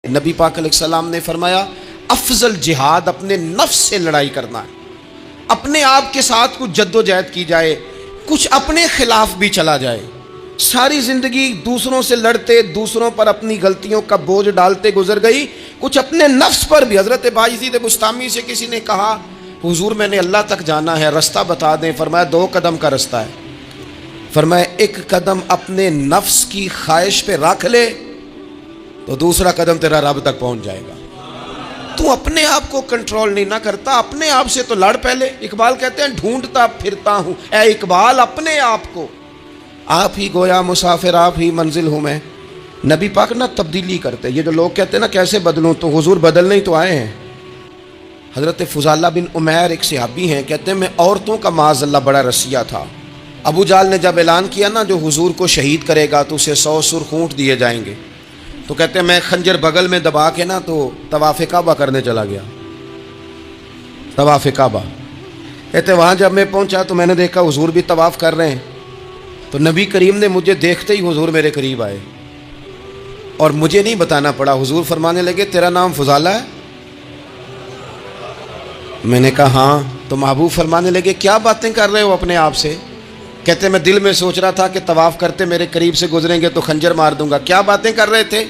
نبی پاک علیہ السلام نے فرمایا افضل جہاد اپنے نفس سے لڑائی کرنا ہے، اپنے آپ کے ساتھ کچھ جد و جہد کی جائے، کچھ اپنے خلاف بھی چلا جائے، ساری زندگی دوسروں سے لڑتے، دوسروں پر اپنی غلطیوں کا بوجھ ڈالتے گزر گئی، کچھ اپنے نفس پر بھی۔ حضرت باعزید بستامی سے کسی نے کہا حضور میں نے اللہ تک جانا ہے، رستہ بتا دیں۔ فرمایا 2 قدم کا رستہ ہے۔ فرمایا 1 قدم اپنے نفس کی خواہش پہ رکھ لے تو دوسرا قدم تیرا رب تک پہنچ جائے گا۔ تو اپنے آپ کو کنٹرول نہیں نہ کرتا، اپنے آپ سے تو لڑ پہلے۔ اقبال کہتے ہیں ڈھونڈتا پھرتا ہوں اے اقبال اپنے آپ کو، آپ ہی گویا مسافر آپ ہی منزل ہوں میں۔ نبی پاک نہ تبدیلی کرتے۔ یہ جو لوگ کہتے ہیں نا کیسے بدلوں، تو حضور بدلنے ہی تو آئے ہیں۔ حضرت فضالہ بن عمیر ایک صحابی ہیں، کہتے ہیں میں عورتوں کا معاذ اللہ بڑا رسیہ تھا۔ ابو جہل نے جب اعلان کیا نا جو حضور کو شہید کرے گا تو اسے 100 سرخ اونٹ دیے جائیں گے، تو کہتے ہیں میں خنجر بغل میں دبا کے نا تو طواف کعبہ کرنے چلا گیا۔ طواف کعبہ کہتے وہاں جب میں پہنچا تو میں نے دیکھا حضور بھی طواف کر رہے ہیں، تو نبی کریم نے مجھے دیکھتے ہی حضور میرے قریب آئے اور مجھے نہیں بتانا پڑا، حضور فرمانے لگے تیرا نام فضالہ ہے؟ میں نے کہا ہاں۔ تو محبوب فرمانے لگے کیا باتیں کر رہے ہو اپنے آپ سے؟ کہتے میں دل میں سوچ رہا تھا کہ طواف کرتے میرے قریب سے گزریں گے تو خنجر مار دوں گا۔ کیا باتیں کر رہے تھے؟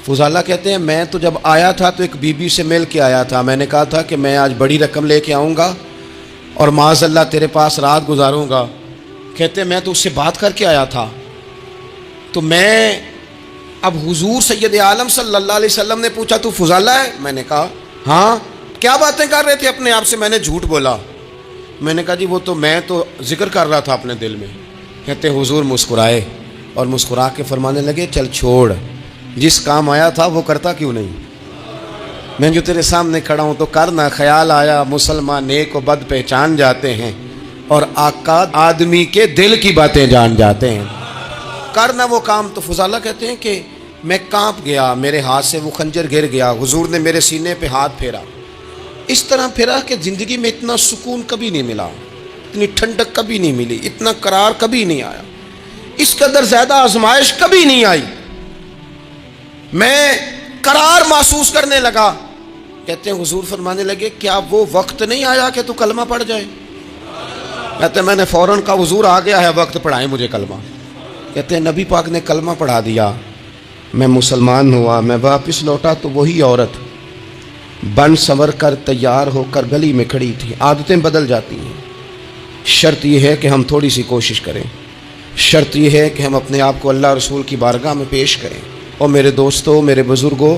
فضالہ کہتے ہیں میں تو جب آیا تھا تو ایک بی بی سے مل کے آیا تھا، میں نے کہا تھا کہ میں آج بڑی رقم لے کے آؤں گا اور معاذ اللہ تیرے پاس رات گزاروں گا۔ کہتے ہیں میں تو اس سے بات کر کے آیا تھا، تو میں اب حضور سید عالم صلی اللہ علیہ وسلم نے پوچھا تو فضالہ ہے؟ میں نے کہا ہاں۔ کیا باتیں کر رہے تھے اپنے آپ سے؟ میں نے جھوٹ بولا۔ میں نے کہا جی وہ تو میں تو ذکر کر رہا تھا اپنے دل میں۔ کہتے حضور مسکرائے اور مسکرا کے فرمانے لگے چل چھوڑ، جس کام آیا تھا وہ کرتا کیوں نہیں؟ میں جو تیرے سامنے کھڑا ہوں تو کرنا۔ خیال آیا مسلمان نیک و بد پہچان جاتے ہیں اور آقا آدمی کے دل کی باتیں جان جاتے ہیں، کرنا وہ کام۔ تو فضالہ کہتے ہیں کہ میں کانپ گیا، میرے ہاتھ سے وہ خنجر گر گیا، حضور نے میرے سینے پہ ہاتھ پھیرا، اس طرح پھیرا کہ زندگی میں اتنا سکون کبھی نہیں ملا، اتنی ٹھنڈک کبھی نہیں ملی، اتنا قرار کبھی نہیں آیا، اس قدر زیادہ آزمائش کبھی نہیں آئی، میں قرار محسوس کرنے لگا۔ کہتے ہیں حضور فرمانے لگے کیا وہ وقت نہیں آیا کہ تو کلمہ پڑھ جائے؟ کہتے ہیں میں نے فوراً کہا حضور آ گیا ہے وقت، پڑھائیں مجھے کلمہ۔ کہتے ہیں نبی پاک نے کلمہ پڑھا دیا، میں مسلمان ہوا۔ میں واپس لوٹا تو وہی عورت بن سنور کر تیار ہو کر گلی میں کھڑی تھی۔ عادتیں بدل جاتی ہیں، شرط یہ ہے کہ ہم تھوڑی سی کوشش کریں، شرط یہ ہے کہ ہم اپنے آپ کو اللہ رسول کی بارگاہ میں پیش کریں۔ اور میرے دوستوں، میرے بزرگوں،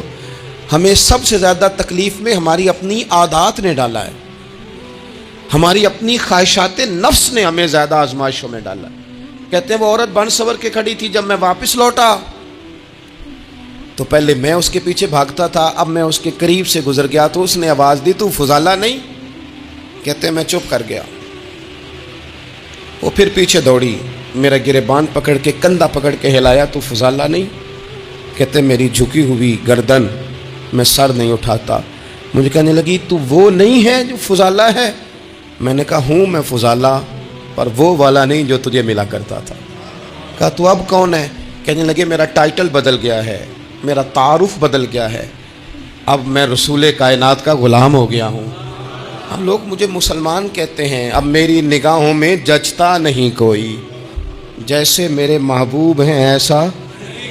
ہمیں سب سے زیادہ تکلیف میں ہماری اپنی عادات نے ڈالا ہے، ہماری اپنی خواہشات نفس نے ہمیں زیادہ آزمائشوں میں ڈالا ہے۔ کہتے ہیں وہ عورت بن سنور کے کھڑی تھی، جب میں واپس لوٹا تو پہلے میں اس کے پیچھے بھاگتا تھا، اب میں اس کے قریب سے گزر گیا تو اس نے آواز دی تو فضالہ نہیں؟ کہتے ہیں میں چپ کر گیا۔ وہ پھر پیچھے دوڑی، میرا گریبان پکڑ کے کندھا پکڑ کے ہلایا تو فضالہ نہیں؟ کہتے ہیں میری جھکی ہوئی گردن، میں سر نہیں اٹھاتا۔ مجھے کہنے لگی تو وہ نہیں ہے جو فضالہ ہے؟ میں نے کہا ہوں میں فضالہ، پر وہ والا نہیں جو تجھے ملا کرتا تھا۔ کہا تو اب کون ہے؟ کہنے لگے میرا ٹائٹل بدل گیا ہے، میرا تعارف بدل گیا ہے، اب میں رسول کائنات کا غلام ہو گیا ہوں۔ ہم لوگ مجھے مسلمان کہتے ہیں، اب میری نگاہوں میں جچتا نہیں کوئی، جیسے میرے محبوب ہیں ایسا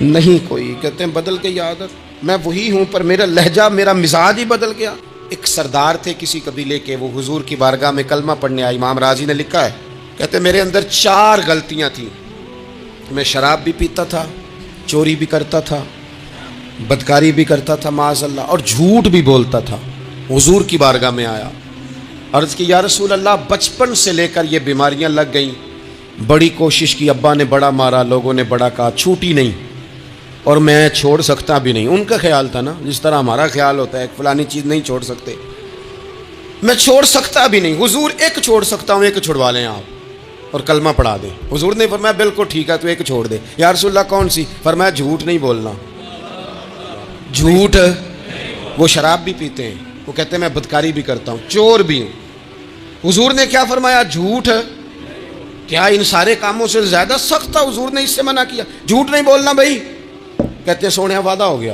نہیں کوئی۔ کہتے ہیں بدل گئی عادت، میں وہی ہوں پر میرا لہجہ، میرا مزاج ہی بدل گیا۔ ایک سردار تھے کسی قبیلے کے، وہ حضور کی بارگاہ میں کلمہ پڑھنے آئے، امام راضی نے لکھا ہے، کہتے ہیں میرے اندر 4 غلطیاں تھیں، میں شراب بھی پیتا تھا، چوری بھی کرتا تھا، بدکاری بھی کرتا تھا معاذ اللہ، اور جھوٹ بھی بولتا تھا۔ حضور کی بارگاہ میں آیا، عرض کی یا رسول اللہ بچپن سے لے کر یہ بیماریاں لگ گئیں، بڑی کوشش کی، ابا نے بڑا مارا، لوگوں نے بڑا کہا، چھوٹی نہیں، اور میں چھوڑ سکتا بھی نہیں۔ ان کا خیال تھا نا جس طرح ہمارا خیال ہوتا ہے فلانی چیز نہیں چھوڑ سکتے، میں چھوڑ سکتا بھی نہیں۔ حضور ایک چھوڑ سکتا ہوں، ایک چھڑوا لیں آپ اور کلمہ پڑھا دیں۔ حضور نے فرمایا بالکل ٹھیک ہے تو ایک چھوڑ دے۔ یا رسول اللہ کون سی؟ فرمایا جھوٹ نہیں بولنا۔ جھوٹ، وہ شراب بھی پیتے ہیں، وہ کہتے ہیں میں بدکاری بھی کرتا ہوں، چور بھی ہوں۔ حضور نے کیا فرمایا؟ جھوٹ۔ کیا ان سارے کاموں سے زیادہ سخت تھا حضور نے اس سے منع کیا؟ جھوٹ نہیں بولنا بھائی۔ کہتے ہیں سونے وعدہ ہو گیا،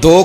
2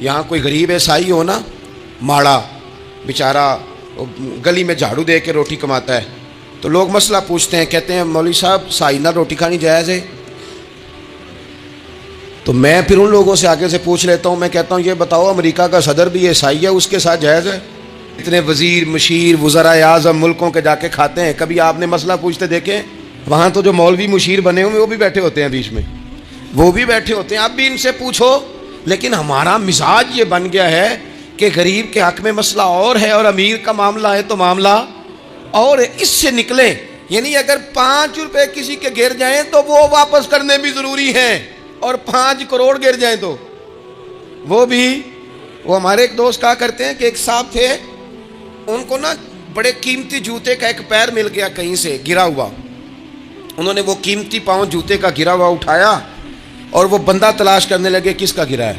یہاں کوئی غریب عیسائی ہو نا، ماڑا بیچارہ گلی میں جھاڑو دے کے روٹی کماتا ہے، تو لوگ مسئلہ پوچھتے ہیں، کہتے ہیں مولوی صاحب سائنہ روٹی کھانی جائز ہے؟ تو میں پھر ان لوگوں سے آگے سے پوچھ لیتا ہوں، میں کہتا ہوں یہ بتاؤ امریکہ کا صدر بھی عیسائی ہے، اس کے ساتھ جائز ہے؟ اتنے وزیر مشیر وزرائے اعظم ملکوں کے جا کے کھاتے ہیں، کبھی آپ نے مسئلہ پوچھتے دیکھیں؟ وہاں تو جو مولوی مشیر بنے ہوئے وہ بھی بیٹھے ہوتے ہیں بیچ میں، وہ بھی بیٹھے ہوتے ہیں، اب بھی ان سے پوچھو۔ لیکن ہمارا مزاج یہ بن گیا ہے کہ غریب کے حق میں مسئلہ اور ہے اور امیر کا معاملہ ہے تو معاملہ اور ہے، اس سے نکلیں۔ یعنی اگر 5 روپے کسی کے گر جائیں تو وہ واپس کرنے بھی ضروری ہیں، اور 5 کروڑ گر جائیں تو وہ بھی۔ وہ ہمارے ایک دوست کہا کرتے ہیں کہ ایک صاحب تھے، ان کو نا بڑے قیمتی جوتے کا ایک پیر مل گیا کہیں سے گرا ہوا، انہوں نے وہ قیمتی پاؤں جوتے کا گرا ہوا اٹھایا اور وہ بندہ تلاش کرنے لگے کس کا گرا ہے۔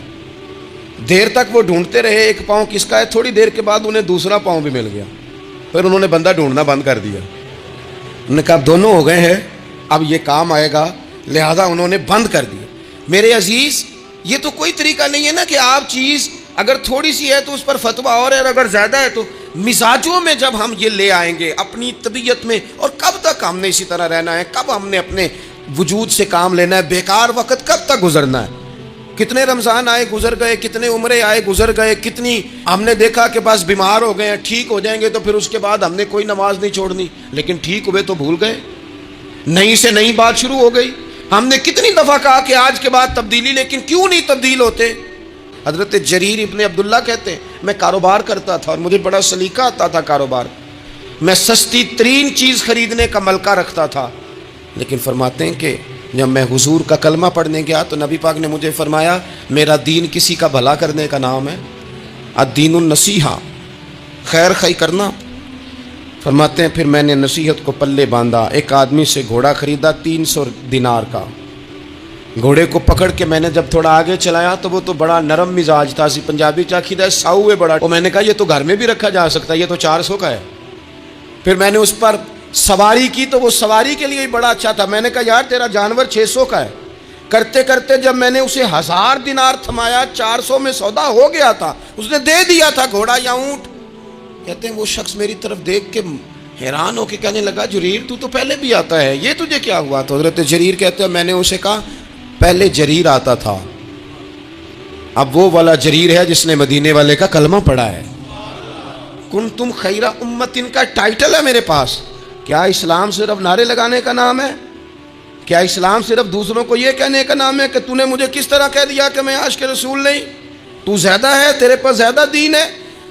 دیر تک وہ ڈھونڈتے رہے ایک پاؤں کس کا ہے، تھوڑی دیر کے بعد انہیں دوسرا پاؤں بھی مل گیا، پھر انہوں نے بندہ ڈھونڈنا بند کر دیا۔ انہوں نے کہا اب دونوں ہو گئے ہیں، اب یہ کام آئے گا، لہذا انہوں نے بند کر دیا۔ میرے عزیز، یہ تو کوئی طریقہ نہیں ہے نا کہ آپ چیز اگر تھوڑی سی ہے تو اس پر فتویٰ اور ہے، اور اگر زیادہ ہے تو مزاجوں میں جب ہم یہ لے آئیں گے اپنی طبیعت میں، اور کب تک ہم نے اسی طرح رہنا ہے؟ کب ہم نے اپنے وجود سے کام لینا ہے؟ بیکار وقت کب تک گزرنا ہے؟ کتنے رمضان آئے گزر گئے، کتنے عمرے آئے گزر گئے، کتنی ہم نے دیکھا کہ بس بیمار ہو گئے ہیں، ٹھیک ہو جائیں گے تو پھر اس کے بعد ہم نے کوئی نماز نہیں چھوڑنی، لیکن ٹھیک ہوئے تو بھول گئے، نئی سے نئی بات شروع ہو گئی۔ ہم نے کتنی دفعہ کہا کہ آج کے بعد تبدیلی، لیکن کیوں نہیں تبدیل ہوتے؟ حضرت جریر ابن عبداللہ کہتے ہیں میں کاروبار کرتا تھا اور مجھے بڑا سلیقہ آتا تھا کاروبار، میں سستی ترین چیز خریدنے کا ملکہ رکھتا تھا، لیکن فرماتے ہیں کہ جب میں حضور کا کلمہ پڑھنے گیا تو نبی پاک نے مجھے فرمایا میرا دین کسی کا بھلا کرنے کا نام ہے، الدین النصیحہ، خیر خی کرنا۔ فرماتے ہیں پھر میں نے نصیحت کو پلے باندھا، ایک آدمی سے گھوڑا خریدا 300 دینار کا، گھوڑے کو پکڑ کے میں نے جب تھوڑا آگے چلایا تو وہ تو بڑا نرم مزاج تھا، اسی پنجابی چاکیدہ ساؤ ہے بڑا، اور میں نے کہا یہ تو گھر میں بھی رکھا جا سکتا ہے، یہ تو 400 کا ہے۔ پھر میں نے اس پر سواری کی تو وہ سواری کے لیے ہی بڑا اچھا تھا، میں نے کہا یار تیرا جانور 600 کا ہے۔ کرتے کرتے جب میں نے اسے 1000 دینار تھمایا، 400 میں سودا ہو گیا تھا، اس نے دے دیا تھا گھوڑا یا اونٹ۔ کہتے ہیں وہ شخص میری طرف دیکھ کے حیران ہو کے کہنے لگا جریر تو پہلے بھی آتا ہے، یہ تجھے کیا ہوا؟ تو حضرت جریر کہتے ہیں میں نے اسے کہا پہلے جریر آتا تھا، اب وہ والا جریر ہے جس نے مدینے والے کا کلمہ پڑھا ہے۔ کنتم خیر امت، ان کا ٹائٹل ہے میرے پاس۔ کیا اسلام صرف نعرے لگانے کا نام ہے؟ کیا اسلام صرف دوسروں کو یہ کہنے کا نام ہے کہ تو نے مجھے کس طرح کہہ دیا کہ میں عاشق رسول نہیں؟ تو زیادہ ہے، تیرے پاس زیادہ دین ہے؟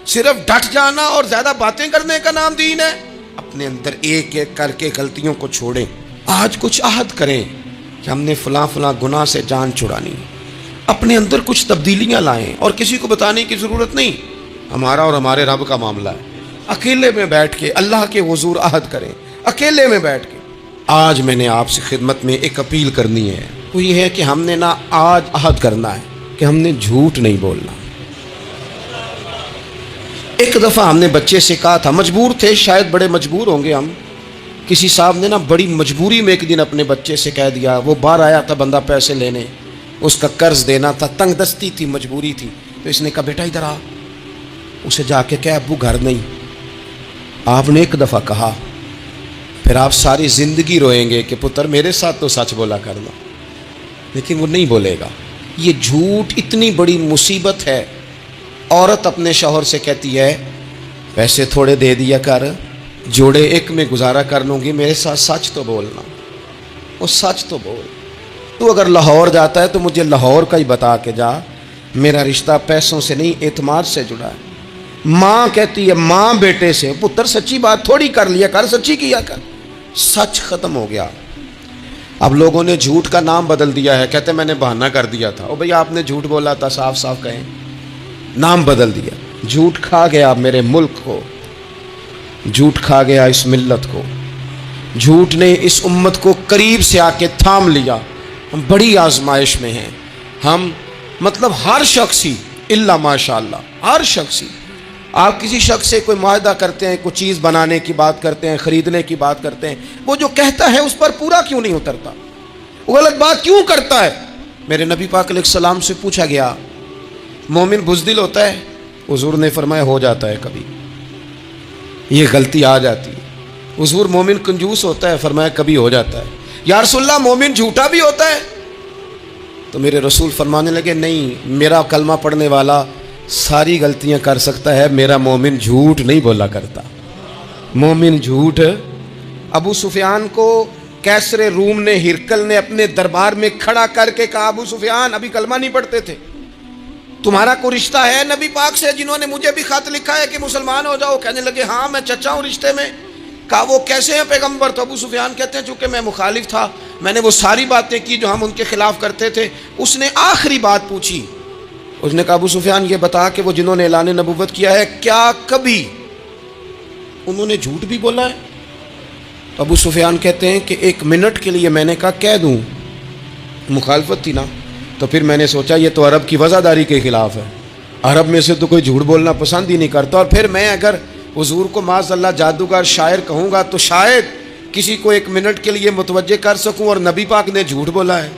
صرف ڈٹ جانا اور زیادہ باتیں کرنے کا نام دین ہے؟ اپنے اندر ایک ایک کر کے غلطیوں کو چھوڑیں، آج کچھ عہد کریں کہ ہم نے فلاں فلاں گناہ سے جان چھڑانی، اپنے اندر کچھ تبدیلیاں لائیں، اور کسی کو بتانے کی ضرورت نہیں، ہمارا اور ہمارے رب کا معاملہ ہے۔ اکیلے میں بیٹھ کے اللہ کے حضور عہد کریں، اکیلے میں بیٹھ کے۔ آج میں نے آپ سے خدمت میں ایک اپیل کرنی ہے، وہ یہ ہے کہ ہم نے نا آج عہد کرنا ہے کہ ہم نے جھوٹ نہیں بولنا۔ ایک دفعہ ہم نے بچے سے کہا تھا، مجبور تھے، شاید بڑے مجبور ہوں گے ہم، کسی صاحب نے نا بڑی مجبوری میں ایک دن اپنے بچے سے کہہ دیا، وہ باہر آیا تھا بندہ پیسے لینے، اس کا قرض دینا تھا، تنگ دستی تھی، مجبوری تھی، تو اس نے کہا بیٹا ادھر آ، اسے جا کے کہا ابو گھر نہیں۔ آپ نے ایک دفعہ کہا، پھر آپ ساری زندگی روئیں گے کہ پتر میرے ساتھ تو سچ بولا کرنا، لیکن وہ نہیں بولے گا۔ یہ جھوٹ اتنی بڑی مصیبت ہے۔ عورت اپنے شوہر سے کہتی ہے پیسے تھوڑے دے دیا کر، جوڑے ایک میں گزارا کر لوں گی، میرے ساتھ سچ تو بولنا، وہ سچ تو بول۔ تو اگر لاہور جاتا ہے تو مجھے لاہور کا ہی بتا کے جا، میرا رشتہ پیسوں سے نہیں اعتماد سے جڑا ہے۔ ماں کہتی ہے ماں بیٹے سے، پتر سچی بات تھوڑی کر لیا کر، سچی کیا کر۔ سچ ختم ہو گیا۔ اب لوگوں نے جھوٹ کا نام بدل دیا ہے، کہتے میں نے بہانہ کر دیا تھا۔ او بھئی آپ نے جھوٹ بولا تھا، صاف صاف کہیں، نام بدل دیا۔ جھوٹ کھا گیا میرے ملک کو، جھوٹ کھا گیا اس ملت کو، جھوٹ نے اس امت کو قریب سے آ کے تھام لیا۔ ہم بڑی آزمائش میں ہیں، ہم مطلب ہر شخص ہی الا ماشاءاللہ، ہر شخص ہی۔ آپ کسی شخص سے کوئی معاہدہ کرتے ہیں، کوئی چیز بنانے کی بات کرتے ہیں، خریدنے کی بات کرتے ہیں، وہ جو کہتا ہے اس پر پورا کیوں نہیں اترتا؟ وہ غلط بات کیوں کرتا ہے؟ میرے نبی پاک علیہ السلام سے پوچھا گیا مومن بزدل ہوتا ہے؟ حضور نے فرمایا ہو جاتا ہے کبھی، یہ غلطی آ جاتی ہے۔ حضور مومن کنجوس ہوتا ہے؟ فرمایا کبھی ہو جاتا ہے۔ یا رسول اللہ مومن جھوٹا بھی ہوتا ہے؟ تو میرے رسول فرمانے لگے نہیں، میرا کلمہ پڑھنے والا ساری غلطیاں کر سکتا ہے، میرا مومن جھوٹ نہیں بولا کرتا۔ مومن جھوٹ۔ ابو سفیان کو کیسر روم نے، ہرکل نے اپنے دربار میں کھڑا کر کے کہا ابو سفیان ابھی کلمہ نہیں پڑھتے تھے، تمہارا کوئی رشتہ ہے نبی پاک سے جنہوں نے مجھے بھی خط لکھا ہے کہ مسلمان ہو جاؤ؟ کہنے لگے ہاں میں چچا ہوں رشتے میں۔ کہا وہ کیسے ہیں پیغمبر؟ تو ابو سفیان کہتے ہیں چونکہ میں مخالف تھا، میں نے وہ ساری باتیں کی جو ہم ان کے خلاف کرتے تھے۔ اس نے آخری بات پوچھی، اس نے کہا ابو سفیان یہ بتا کہ وہ جنہوں نے اعلان نبوت کیا ہے کیا کبھی انہوں نے جھوٹ بھی بولا ہے؟ تو ابو سفیان کہتے ہیں کہ 1 منٹ کے لیے میں نے کہا کہہ دوں، مخالفت تھی نا، تو پھر میں نے سوچا یہ تو عرب کی وزاداری کے خلاف ہے، عرب میں سے تو کوئی جھوٹ بولنا پسند ہی نہیں کرتا، اور پھر میں اگر حضور کو معاذ اللہ جادوگر شاعر کہوں گا تو شاید کسی کو 1 منٹ کے لیے متوجہ کر سکوں، اور نبی پاک نے جھوٹ بولا ہے،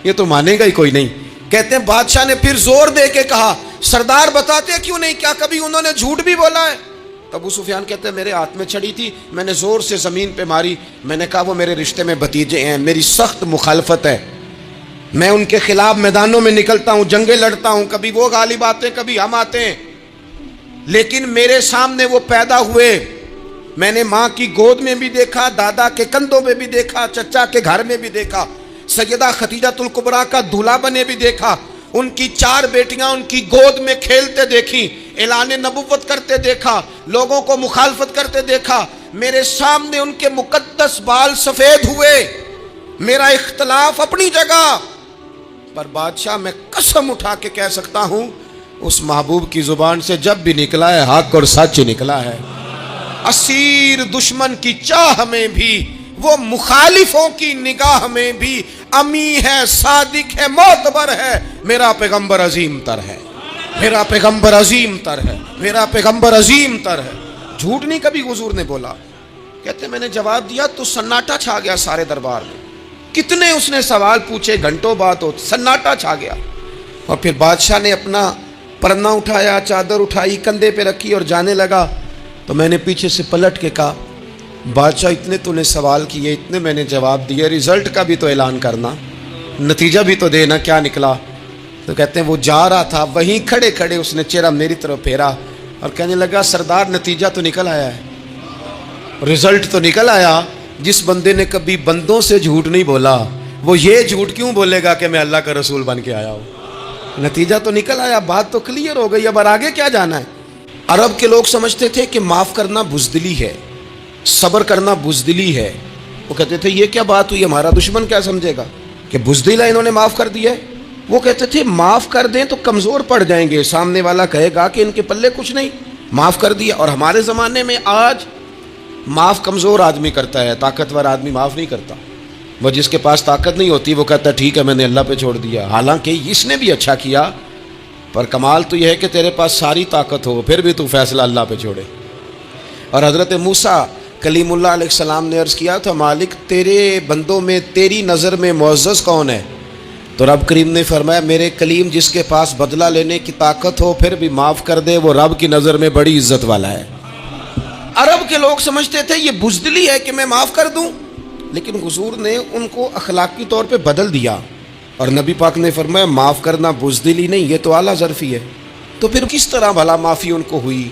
یہ تو مانے گا ہی کوئی نہیں۔ کہتے ہیں بادشاہ نے پھر زور دے کے کہا سردار بتاتے کیوں نہیں، کیا کبھی انہوں نے جھوٹ بھی بولا ہے؟ تو ابو سفیان کہتے ہیں میرے ہاتھ میں چھڑی تھی، میں نے زور سے زمین پہ ماری، میں نے کہا وہ میرے رشتے میں بھتیجے ہیں، میری سخت مخالفت ہے، میں ان کے خلاف میدانوں میں نکلتا ہوں، جنگیں لڑتا ہوں، کبھی وہ غالب آتے ہیں کبھی ہم آتے ہیں، لیکن میرے سامنے وہ پیدا ہوئے، میں نے ماں کی گود میں بھی دیکھا، دادا کے کندھوں میں بھی دیکھا، چچا کے گھر میں بھی دیکھا، سیدہ خدیجہ الکبریٰ کا دولہا بنے بھی دیکھا، ان کی 4 بیٹیاں ان کی گود میں کھیلتے دیکھی، اعلان نبوت کرتے دیکھا، لوگوں کو مخالفت کرتے دیکھا، میرے سامنے ان کے مقدس بال سفید ہوئے، میرا اختلاف اپنی جگہ، پر بادشاہ میں قسم اٹھا کے کہہ سکتا ہوں اس محبوب کی زبان سے جب بھی نکلا ہے حق اور سچ نکلا ہے۔ اسیر دشمن کی چاہ میں بھی، وہ مخالفوں کی نگاہ میں بھی امی ہے، صادق ہے، معتبر ہے، میرا پیغمبر عظیم تر ہے، میرا پیغمبر عظیم تر ہے، میرا پیغمبر عظیم تر ہے۔ جھوٹ نہیں کبھی حضور نے بولا۔ کہتے میں نے جواب دیا تو سناٹا چھا گیا سارے دربار میں، کتنے اس نے سوال پوچھے، گھنٹوں بات ہو، سناٹا چھا گیا، اور پھر بادشاہ نے اپنا پرنا اٹھایا، چادر اٹھائی، کندھے پہ رکھی اور جانے لگا، تو میں نے پیچھے سے پلٹ کے کہا بادشاہ اتنے تو نے سوال کیے، اتنے میں نے جواب دیے، رزلٹ کا بھی تو اعلان کرنا، نتیجہ بھی تو دینا، کیا نکلا؟ تو کہتے ہیں وہ جا رہا تھا، وہیں کھڑے کھڑے اس نے چہرہ میری طرف پھیرا اور کہنے لگا سردار نتیجہ تو نکل آیا ہے، رزلٹ تو نکل آیا۔ جس بندے نے کبھی بندوں سے جھوٹ نہیں بولا وہ یہ جھوٹ کیوں بولے گا کہ میں اللہ کا رسول بن کے آیا ہوں؟ نتیجہ تو نکل آیا، بات تو کلیئر ہو گئی، اب آگے کیا جانا ہے؟ عرب کے لوگ سمجھتے تھے کہ معاف کرنا بزدلی ہے، صبر کرنا بزدلی ہے۔ وہ کہتے تھے یہ کیا بات ہوئی، ہمارا دشمن کیا سمجھے گا کہ بزدل ہے، انہوں نے معاف کر دیا ہے۔ وہ کہتے تھے معاف کر دیں تو کمزور پڑ جائیں گے، سامنے والا کہے گا کہ ان کے پلے کچھ نہیں، معاف کر دیا۔ اور ہمارے زمانے میں آج معاف کمزور آدمی کرتا ہے، طاقتور آدمی معاف نہیں کرتا۔ وہ جس کے پاس طاقت نہیں ہوتی وہ کہتا ہے ٹھیک ہے میں نے اللہ پہ چھوڑ دیا، حالانکہ اس نے بھی اچھا کیا، پر کمال تو یہ ہے کہ تیرے پاس ساری طاقت ہو پھر بھی تو فیصلہ اللہ پہ چھوڑے۔ اور حضرت موسیٰ کلیم اللہ علیہ السلام نے عرض کیا تھا مالک تیرے بندوں میں تیری نظر میں معزز کون ہے؟ تو رب کریم نے فرمایا میرے کلیم جس کے پاس بدلہ لینے کی طاقت ہو پھر بھی معاف کر دے وہ رب کی نظر میں بڑی عزت والا ہے۔ عرب کے لوگ سمجھتے تھے یہ بزدلی ہے کہ میں معاف کر دوں، لیکن حضور نے ان کو اخلاقی طور پہ بدل دیا، اور نبی پاک نے فرمایا معاف کرنا بزدلی نہیں، یہ تو اعلیٰ ظرفی ہے۔ تو پھر کس طرح بھلا معافی ان کو ہوئی؟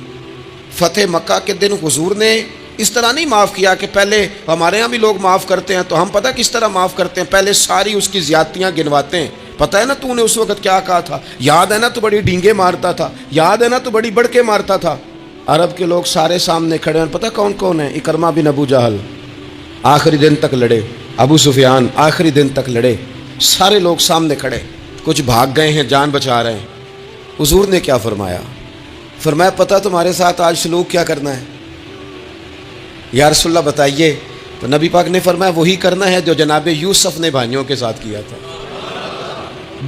فتح مکہ کے دن حضور نے اس طرح نہیں معاف کیا کہ پہلے ہمارے ہاں بھی لوگ معاف کرتے ہیں تو ہم پتہ کس طرح معاف کرتے ہیں، پہلے ساری اس کی زیادتیاں گنواتے ہیں، پتہ ہے نا تو نے اس وقت کیا کہا تھا، یاد ہے نا تو بڑی ڈینگے مارتا تھا، یاد ہے نا تو بڑی بڑکے مارتا تھا۔ عرب کے لوگ سارے سامنے کھڑے ہیں، پتہ کون کون ہیں؟ اکرمہ بن ابو جہل آخری دن تک لڑے، ابو سفیان آخری دن تک لڑے، سارے لوگ سامنے کھڑے، کچھ بھاگ گئے ہیں جان بچا رہے ہیں۔ حضور نے کیا فرمایا؟ فرمایا پتہ تمہارے ساتھ آج سلوک کیا کرنا ہے؟ یا رسول اللہ بتائیے۔ تو نبی پاک نے فرمایا وہی کرنا ہے جو جناب یوسف نے بھائیوں کے ساتھ کیا تھا،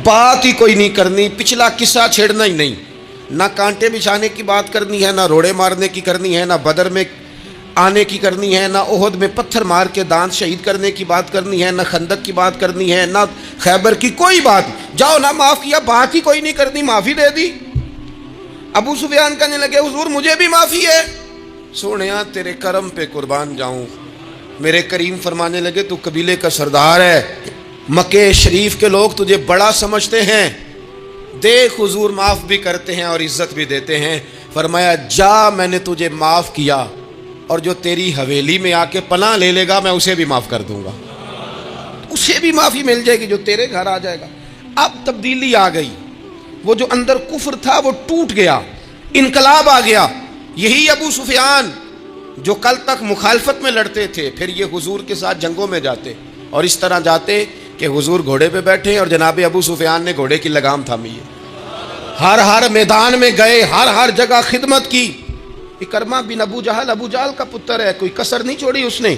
بات ہی کوئی نہیں کرنی، پچھلا قصہ چھیڑنا ہی نہیں، نہ کانٹے بچھانے کی بات کرنی ہے، نہ روڑے مارنے کی کرنی ہے، نہ بدر میں آنے کی کرنی ہے، نہ احد میں پتھر مار کے دانت شہید کرنے کی بات کرنی ہے، نہ خندق کی بات کرنی ہے، نہ خیبر کی کوئی بات. جاؤ نہ معاف کیا، بات ہی کوئی نہیں کرنی، معافی دے دی. ابو سفیان کہنے لگے حضور مجھے بھی معافی ہے. سونیا تیرے کرم پہ قربان جاؤں. میرے کریم فرمانے لگے تو قبیلے کا سردار ہے، مکے شریف کے لوگ تجھے بڑا سمجھتے ہیں، دیکھ حضور معاف بھی کرتے ہیں اور عزت بھی دیتے ہیں. فرمایا جا میں نے تجھے معاف کیا، اور جو تیری حویلی میں آ کے پناہ لے لے گا میں اسے بھی معاف کر دوں گا، اسے بھی معافی مل جائے گی جو تیرے گھر آ جائے گا. اب تبدیلی آ گئی، وہ جو اندر کفر تھا وہ ٹوٹ گیا، انقلاب آ گیا. یہی ابو سفیان جو کل تک مخالفت میں لڑتے تھے، پھر یہ حضور کے ساتھ جنگوں میں جاتے، اور اس طرح جاتے کہ حضور گھوڑے پہ بیٹھے اور جناب ابو سفیان نے گھوڑے کی لگام تھامی ہے. ہر میدان میں گئے، ہر جگہ خدمت کی. اکرمہ بن ابو جہل کا پتر ہے، کوئی کسر نہیں چھوڑی اس نے،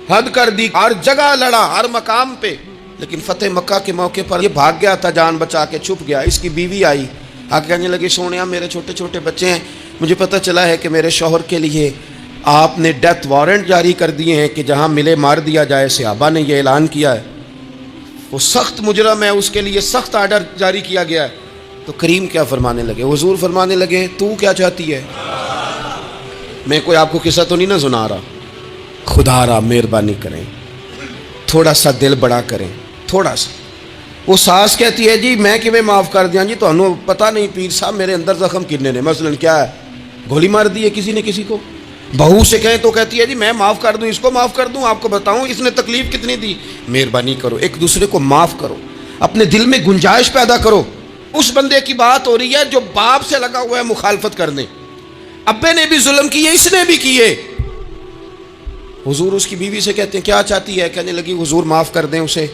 حد کر دی، ہر جگہ لڑا، ہر مقام پہ. لیکن فتح مکہ کے موقع پر یہ بھاگ گیا تھا، جان بچا کے چھپ گیا. اس کی بیوی آئی، آگے کہنے لگی سونیا میرے چھوٹے چھوٹے بچے ہیں، مجھے پتہ چلا ہے کہ میرے شوہر کے لیے آپ نے ڈیتھ وارنٹ جاری کر دیے ہیں کہ جہاں ملے مار دیا جائے. صحابہ نے یہ اعلان کیا ہے، وہ سخت مجرم ہے، اس کے لیے سخت آرڈر جاری کیا گیا ہے. تو کریم کیا فرمانے لگے؟ حضور فرمانے لگے تو کیا چاہتی ہے؟ میں کوئی آپ کو قصہ تو نہیں نہ سنا رہا، خدا را مہربانی کریں، تھوڑا سا دل بڑا کریں، تھوڑا سا. وہ ساس کہتی ہے جی میں کیویں معاف کر دیاں جی، تمہیں پتہ نہیں پیر صاحب میرے اندر زخم کتنے نے، مثلاً کیا ہے، گولی مار دی ہے کسی نے کسی کو. بہو سے کہیں تو کہتی ہے جی میں معاف کر دوں، اس کو معاف کر دوں، آپ کو بتاؤں اس نے تکلیف کتنی دی. مہربانی کرو ایک دوسرے کو معاف کرو، اپنے دل میں گنجائش پیدا کرو. اس بندے کی بات ہو رہی ہے جو باپ سے لگا ہوا ہے مخالفت کرنے، ابے نے بھی ظلم کیے، اس نے بھی کیے. حضور اس کی بیوی سے کہتے ہیں کیا چاہتی ہے؟ کہنے لگی حضور معاف کر دیں اسے.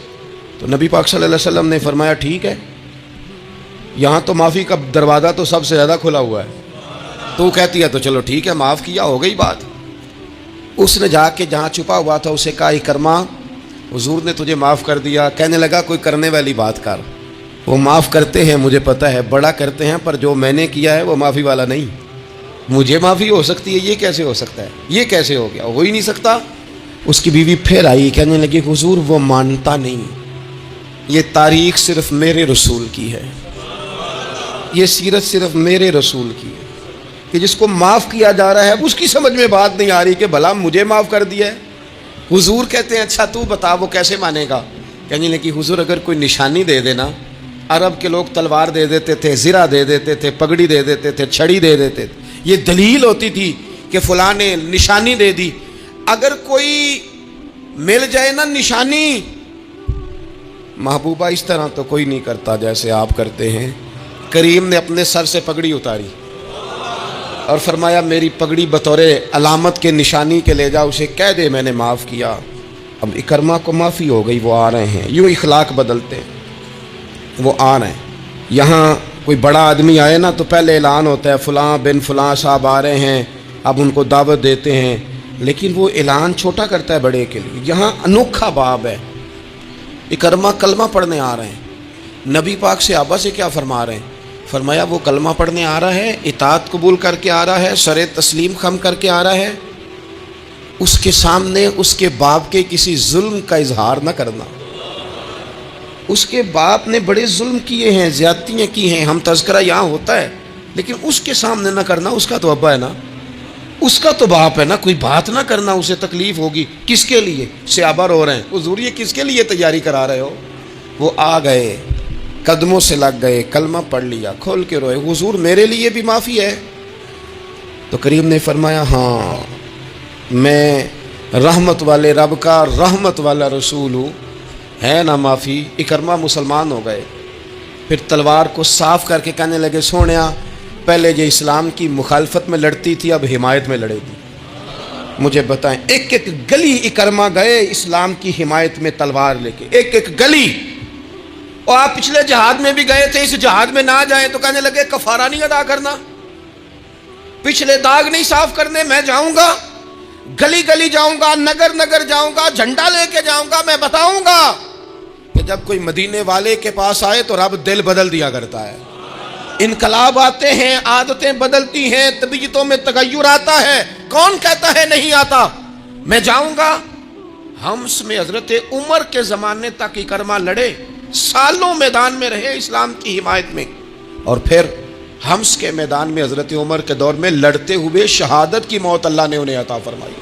تو نبی پاک صلی اللہ علیہ وسلم نے فرمایا ٹھیک ہے، یہاں تو معافی کا دروازہ تو سب سے زیادہ کھلا ہوا ہے. تو وہ کہتی ہے تو چلو ٹھیک ہے، معاف کیا، ہو گئی بات. اس نے جا کے جہاں چھپا ہوا تھا اسے کہا اکرمہ حضور نے تجھے معاف کر دیا. کہنے لگا کوئی کرنے والی بات کر. وہ معاف کرتے ہیں مجھے پتہ ہے، بڑا کرتے ہیں، پر جو میں نے کیا ہے وہ معافی والا نہیں. مجھے معافی ہو سکتی ہے، یہ کیسے ہو سکتا ہے، یہ کیسے ہو گیا، ہو ہی نہیں سکتا. اس کی بیوی پھر آئی، کہنے لگی حضور وہ مانتا نہیں، یہ تاریخ صرف میرے رسول کی ہے، یہ سیرت صرف میرے رسول کی ہے، کہ جس کو معاف کیا جا رہا ہے اس کی سمجھ میں بات نہیں آ رہی کہ بھلا مجھے معاف کر دیا ہے. حضور کہتے ہیں اچھا تو بتا وہ کیسے مانے گا. کہنے لگی حضور اگر کوئی نشانی دے دینا، عرب کے لوگ تلوار دے دیتے تھے، زرہ دے دیتے تھے، پگڑی دے دیتے تھے، چھڑی دے دیتے تھے، یہ دلیل ہوتی تھی کہ فلاں نے نشانی دے دی. اگر کوئی مل جائے نا نشانی، محبوبہ اس طرح تو کوئی نہیں کرتا جیسے آپ کرتے ہیں. کریم نے اپنے سر سے پگڑی اتاری اور فرمایا میری پگڑی بطور علامت کے نشانی کے لے جا، اسے کہہ دے میں نے معاف کیا. اب اکرمہ کو معافی ہو گئی، وہ آ رہے ہیں، یوں اخلاق بدلتے ہیں. وہ آ رہے ہیں، یہاں کوئی بڑا آدمی آئے نا تو پہلے اعلان ہوتا ہے فلاں بن فلاں صاحب آ رہے ہیں، اب ان کو دعوت دیتے ہیں، لیکن وہ اعلان چھوٹا کرتا ہے بڑے کے لیے. یہاں انوکھا باب ہے. اکرمہ کلمہ پڑھنے آ رہے ہیں، نبی پاک صحابہ سے کیا فرما رہے ہیں؟ فرمایا وہ کلمہ پڑھنے آ رہا ہے، اطاعت قبول کر کے آ رہا ہے، سر تسلیم خم کر کے آ رہا ہے، اس کے سامنے اس کے باپ کے کسی ظلم کا اظہار نہ کرنا. اس کے باپ نے بڑے ظلم کیے ہیں، زیادتیاں کی ہیں، ہم تذکرہ یہاں ہوتا ہے، لیکن اس کے سامنے نہ کرنا. اس کا تو ابا ہے نا، اس کا تو باپ ہے نا، کوئی بات نہ کرنا، اسے تکلیف ہوگی. کس کے لیے؟ صحابہ رو رہے ہیں، حضور یہ کس کے لیے تیاری کرا رہے ہو؟ وہ آ گئے، قدموں سے لگ گئے، کلمہ پڑھ لیا، کھول کے روئے، حضور میرے لیے بھی معافی ہے؟ تو کریم نے فرمایا ہاں میں رحمت والے رب کا رحمت والا رسول ہوں، ہے نا معافی. اکرمہ مسلمان ہو گئے. پھر تلوار کو صاف کر کے کہنے لگے سونیا پہلے یہ اسلام کی مخالفت میں لڑتی تھی، اب حمایت میں لڑے گی. مجھے بتائیں، ایک ایک گلی اکرمہ گئے اسلام کی حمایت میں تلوار لے کے، ایک ایک گلی. اور آپ پچھلے جہاد میں بھی گئے تھے، اس جہاد میں نہ جائیں تو کہنے لگے کفارہ نہیں ادا کرنا، پچھلے داغ نہیں صاف کرنے. میں جاؤں گا، گلی گلی جاؤں گا، نگر نگر جاؤں گا، جھنڈا لے کے جاؤں گا، میں بتاؤں گا کہ جب کوئی مدینے والے کے پاس آئے تو رب دل بدل دیا کرتا ہے. انقلاب آتے ہیں، عادتیں بدلتی ہیں، طبیعتوں میں تغیر آتا ہے، کون کہتا ہے نہیں آتا؟ میں جاؤں گا۔ حمص میں حضرت عمر کے زمانے تک اکرمہ لڑے، سالوں میدان میں رہے اسلام کی حمایت میں، اور پھر حمص کے میدان میں حضرت عمر کے دور میں لڑتے ہوئے شہادت کی موت اللہ نے انہیں عطا فرمائی۔